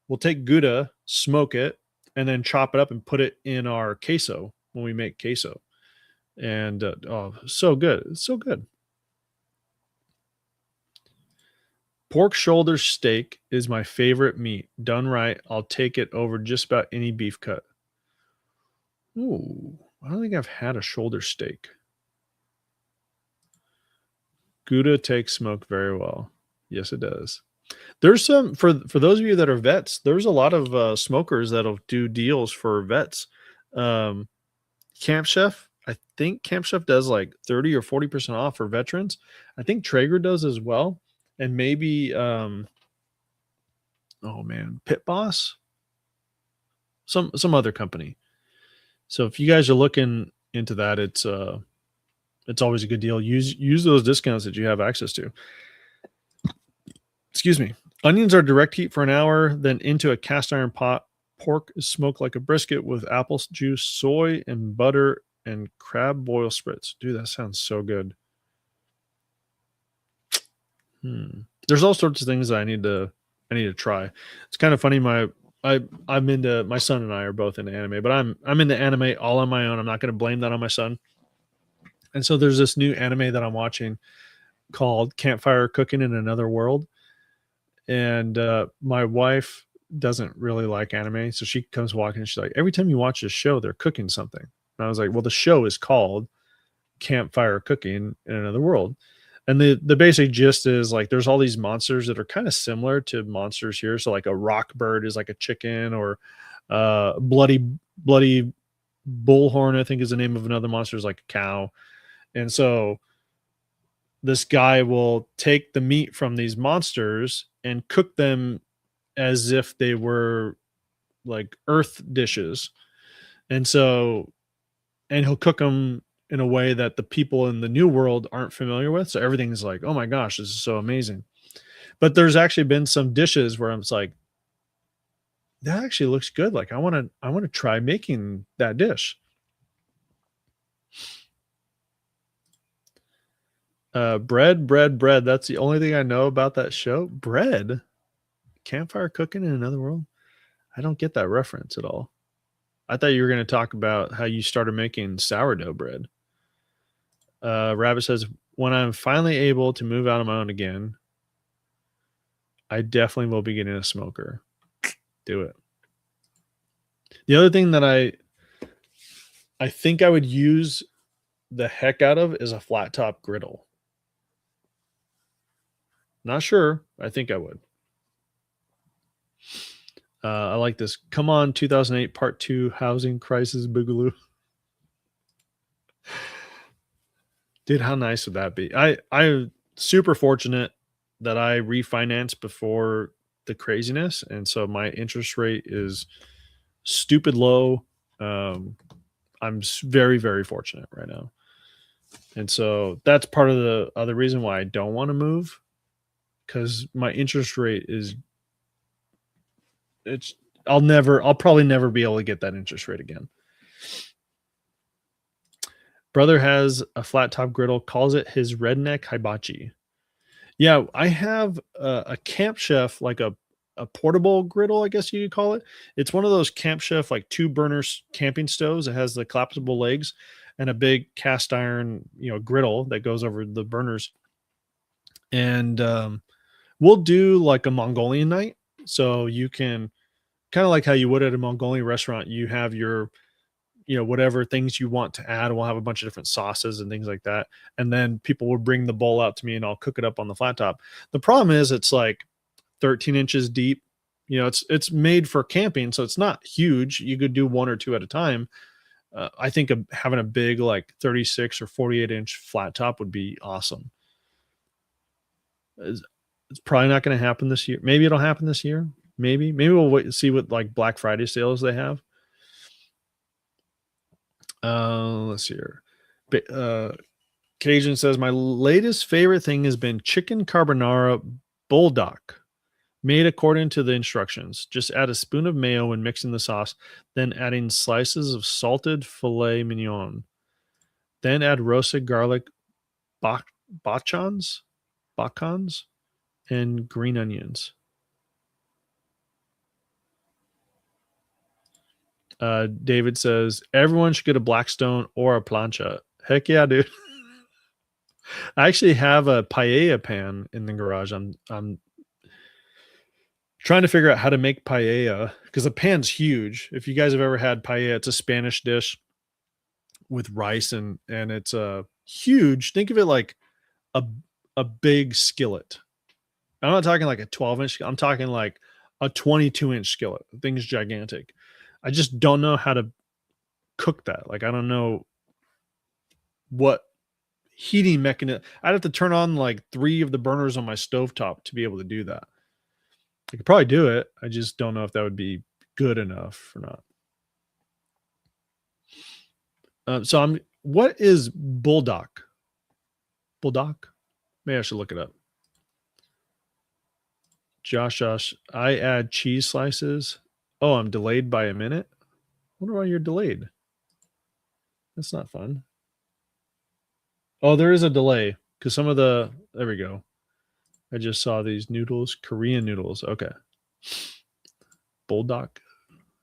we'll take Gouda, smoke it, and then chop it up and put it in our queso when we make queso. And oh, so good. It's so good. Pork shoulder steak is my favorite meat. Done right, I'll take it over just about any beef cut. Ooh, I don't think I've had a shoulder steak. Gouda takes smoke very well. Yes, it does. There's some for those of you that are vets. There's a lot of smokers that'll do deals for vets. Um, Camp Chef, I think Camp Chef does like 30 or 40% off for veterans. I think Traeger does as well, and maybe oh man, Pit Boss, some other company. So if you guys are looking into that, it's always a good deal. Use those discounts that you have access to. Excuse me. Onions are direct heat for an hour, then into a cast iron pot. Pork is smoked like a brisket with apple juice, soy, and butter, and crab boil spritz. Dude, that sounds so good. There's all sorts of things that I need to try. It's kind of funny. I'm into, my son and I are both into anime, but I'm into anime all on my own. I'm not going to blame that on my son. And so there's this new anime that I'm watching called Campfire Cooking in Another World. And my wife doesn't really like anime, so she comes walking and she's like, every time you watch this show, they're cooking something. And I was like, well, the show is called Campfire Cooking in Another World. And the basic gist is like there's all these monsters that are kind of similar to monsters here. So like a rock bird is like a chicken, or bloody bullhorn, I think, is the name of another monster, is like a cow. And so this guy will take the meat from these monsters and cook them as if they were like earth dishes. And so, and he'll cook them in a way that the people in the new world aren't familiar with. So everything's like, oh my gosh, this is so amazing. But there's actually been some dishes where I'm just like, that actually looks good. Like I want to try making that dish. Bread. That's the only thing I know about that show. Bread. Campfire Cooking in Another World. I don't get that reference at all. I thought you were going to talk about how you started making sourdough bread. Rabbit says, when I'm finally able to move out on my own again, I definitely will be getting a smoker. Do it. The other thing that I think I would use the heck out of is a flat top griddle. Not sure. I think I would. I like this. Come on, 2008 Part 2 Housing Crisis Boogaloo. Dude, how nice would that be? I'm super fortunate that I refinanced before the craziness, and so my interest rate is stupid low. I'm very, very fortunate right now. And so that's part of the other reason why I don't want to move, because my interest rate is, I'll probably never be able to get that interest rate again. Brother has a flat top griddle, calls it his redneck hibachi. Yeah, I have a Camp Chef, like a portable griddle, I guess you could call it. It's one of those Camp Chef like 2-burner camping stoves. It has the collapsible legs and a big cast iron, griddle that goes over the burners. And we'll do like a Mongolian night, so you can, kind of like how you would at a Mongolian restaurant. You have your, whatever things you want to add. We'll have a bunch of different sauces and things like that. And then people will bring the bowl out to me and I'll cook it up on the flat top. The problem is it's like 13 inches deep. It's made for camping, so it's not huge. You could do one or two at a time. I think having a big like 36 or 48-inch flat top would be awesome. It's probably not going to happen this year. Maybe it'll happen this year. Maybe we'll wait and see what like Black Friday sales they have. Let's see here. Cajun says, my latest favorite thing has been chicken carbonara bulldog, made according to the instructions. Just add a spoon of mayo when mixing the sauce, then adding slices of salted filet mignon. Then add roasted garlic, bacons, and green onions. David says everyone should get a Blackstone or a plancha. Heck yeah, dude. I actually have a paella pan in the garage. I'm trying to figure out how to make paella because the pan's huge. If you guys have ever had paella, it's a Spanish dish with rice and it's huge. Think of it like a a big skillet. I'm not talking like a 12-inch. I'm talking like a 22-inch skillet. The thing's gigantic. I just don't know how to cook that. Like I don't know what heating mechanism. I'd have to turn on like 3 of the burners on my stovetop to be able to do that. I could probably do it. I just don't know if that would be good enough or not. What is Bulldog? Bulldog? Maybe I should look it up. Josh, I add cheese slices. Oh, I'm delayed by a minute. I wonder why you're delayed. That's not fun. Oh, there is a delay because some of the, there we go. I just saw these noodles, Korean noodles. Okay. Bulldog.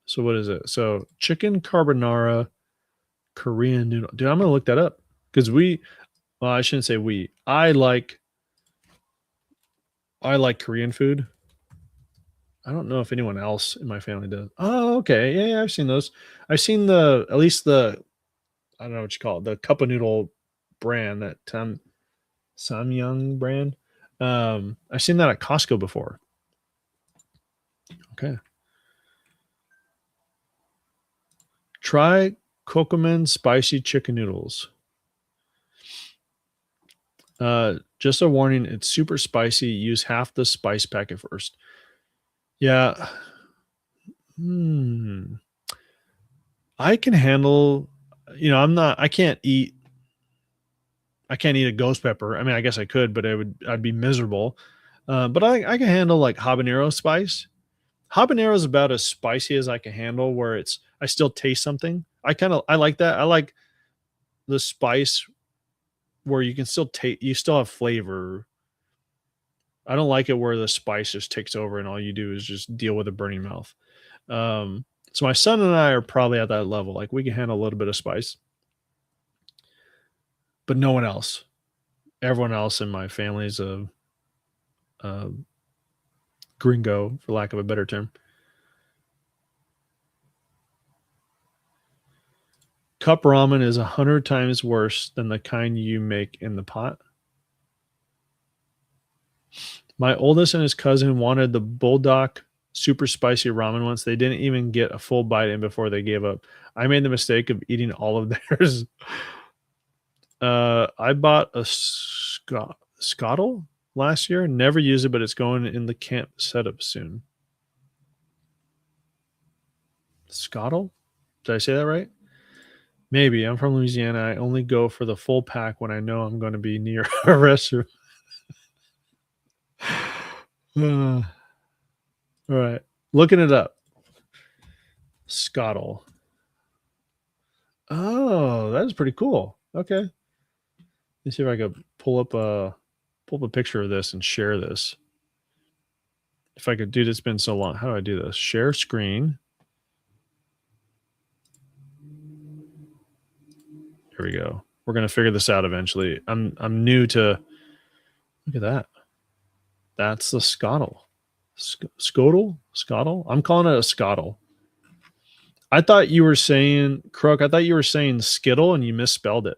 So what is it? So chicken carbonara, Korean noodle. Dude, I'm going to look that up because well, I shouldn't say we. I like Korean food. I don't know if anyone else in my family does. Oh, okay. Yeah, I've seen those. I've seen at least the, I don't know what you call it, the cup of noodle brand, that Samyang brand. I've seen that at Costco before. Okay. Try Kokomen spicy chicken noodles. Just a warning, it's super spicy. Use half the spice packet first. Yeah. I can handle, I can't eat a ghost pepper. I mean, I guess I could, but I'd be miserable. But I can handle like habanero spice. Habanero is about as spicy as I can handle, where I still taste something. I like that. I like the spice where you can still you still have flavor. I don't like it where the spice just takes over and all you do is just deal with a burning mouth. So my son and I are probably at that level. Like we can handle a little bit of spice, but no one else. Everyone else in my family is a gringo, for lack of a better term. Cup ramen is 100 times worse than the kind you make in the pot. My oldest and his cousin wanted the Bulldog super spicy ramen once. They didn't even get a full bite in before they gave up. I made the mistake of eating all of theirs. I bought a Scottle last year. Never used it, but it's going in the camp setup soon. Scottle? Did I say that right? Maybe. I'm from Louisiana. I only go for the full pack when I know I'm going to be near a restroom. All right. Looking it up. Scottle. Oh, that is pretty cool. Okay. Let's see if I could pull up a picture of this and share this. If I could do this, it's been so long. How do I do this? Share screen. Here we go. We're gonna figure this out eventually. I'm new to. Look at that. That's the Scottle. Scottle? I'm calling it a Scottle. I thought you were saying, Crook, I thought you were saying Skittle and you misspelled it.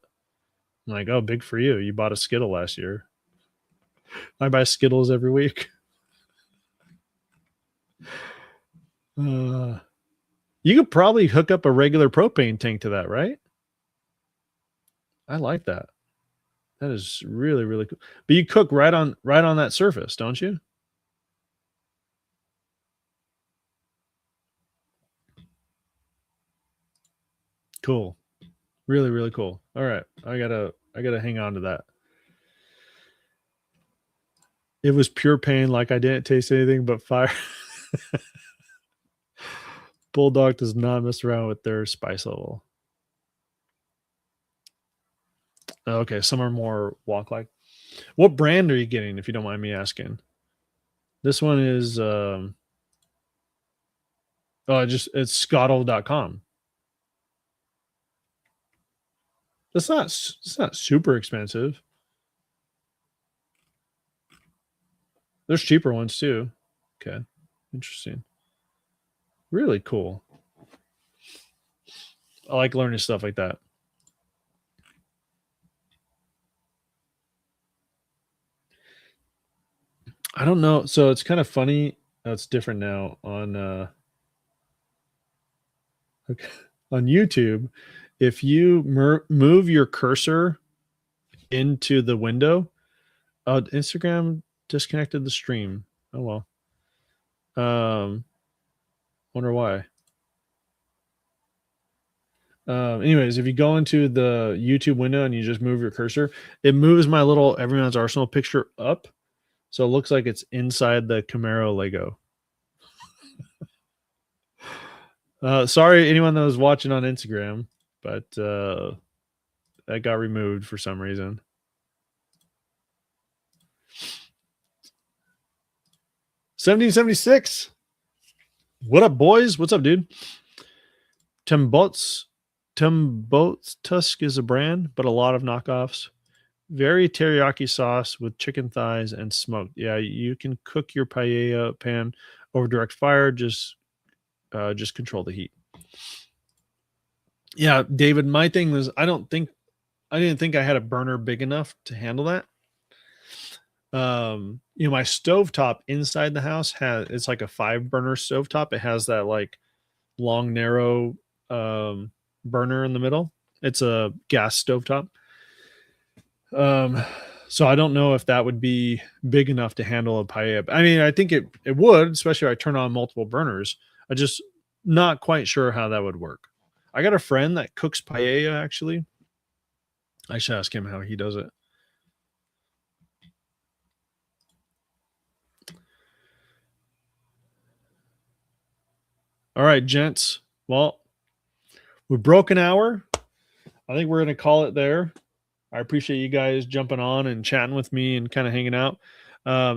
I'm like, oh, big for you. You bought a Skittle last year. I buy Skittles every week. You could probably hook up a regular propane tank to that, right? I like that. That is really, really cool. But you cook right on that surface, don't you? Cool. Really, really cool. All right. I gotta hang on to that. It was pure pain, like I didn't taste anything but fire. Bulldog does not mess around with their spice level. Okay, some are more walk-like. What brand are you getting, if you don't mind me asking? This one is it's Scottle.com. It's not super expensive. There's cheaper ones too. Okay. Interesting. Really cool. I like learning stuff like that. I don't know. So it's kind of funny. It's different now on okay, on YouTube. If you move your cursor into the window, Instagram disconnected the stream. Oh well. Wonder why. Anyways, if you go into the YouTube window and you just move your cursor, it moves my little Everyman's Arsenal picture up. So it looks like it's inside the Camaro Lego. Sorry, anyone that was watching on Instagram, but that got removed for some reason. $17.76. What up, boys? What's up, dude? Timbots Tusk is a brand, but a lot of knockoffs. Very teriyaki sauce with chicken thighs and smoked. Yeah, you can cook your paella pan over direct fire. Just control the heat. Yeah, David. My thing was I didn't think I had a burner big enough to handle that. My stovetop inside the house it's like a 5-burner stovetop. It has that like long narrow burner in the middle. It's a gas stovetop. So I don't know if that would be big enough to handle a paella. I mean, I think it would, especially if I turn on multiple burners. I just not quite sure how that would work. I got a friend that cooks paella actually. I should ask him how he does it. All right, gents. Well, we broke an hour. I think we're going to call it there. I appreciate you guys jumping on and chatting with me and kind of hanging out.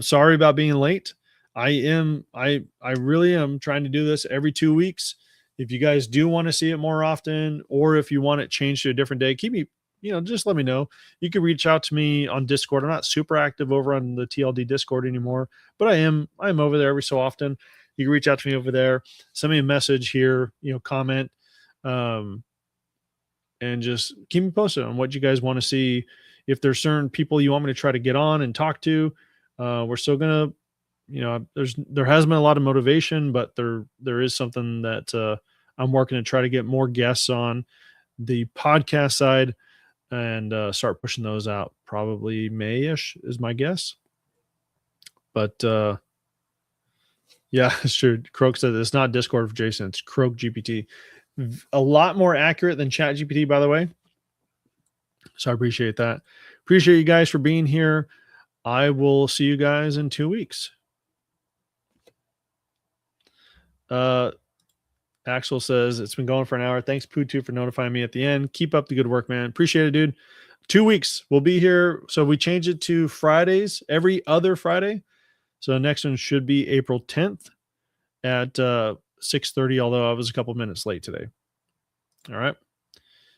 Sorry about being late. I really am trying to do this every 2 weeks. If you guys do want to see it more often, or if you want it changed to a different day, keep me, just let me know. You can reach out to me on Discord. I'm not super active over on the TLD Discord anymore, but I'm over there every so often. You can reach out to me over there, send me a message here, comment. And just keep me posted on what you guys want to see. If there's certain people you want me to try to get on and talk to, we're still gonna, there has been a lot of motivation, but there is something that I'm working to try to get more guests on the podcast side and start pushing those out. Probably May-ish is my guess. But yeah, it's true. Croak said it's not Discord for Jason; it's Croak GPT. A lot more accurate than Chat GPT, by the way. So I appreciate that. Appreciate you guys for being here. I will see you guys in 2 weeks. Axel says it's been going for an hour. Thanks, Poo2, for notifying me at the end. Keep up the good work, man. Appreciate it, dude. 2 weeks. We'll be here. So we changed it to Fridays, every other Friday. So the next one should be April 10th at 6:30, although I was a couple minutes late today. All right.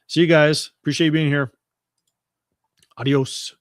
See you guys. Appreciate you being here. Adios.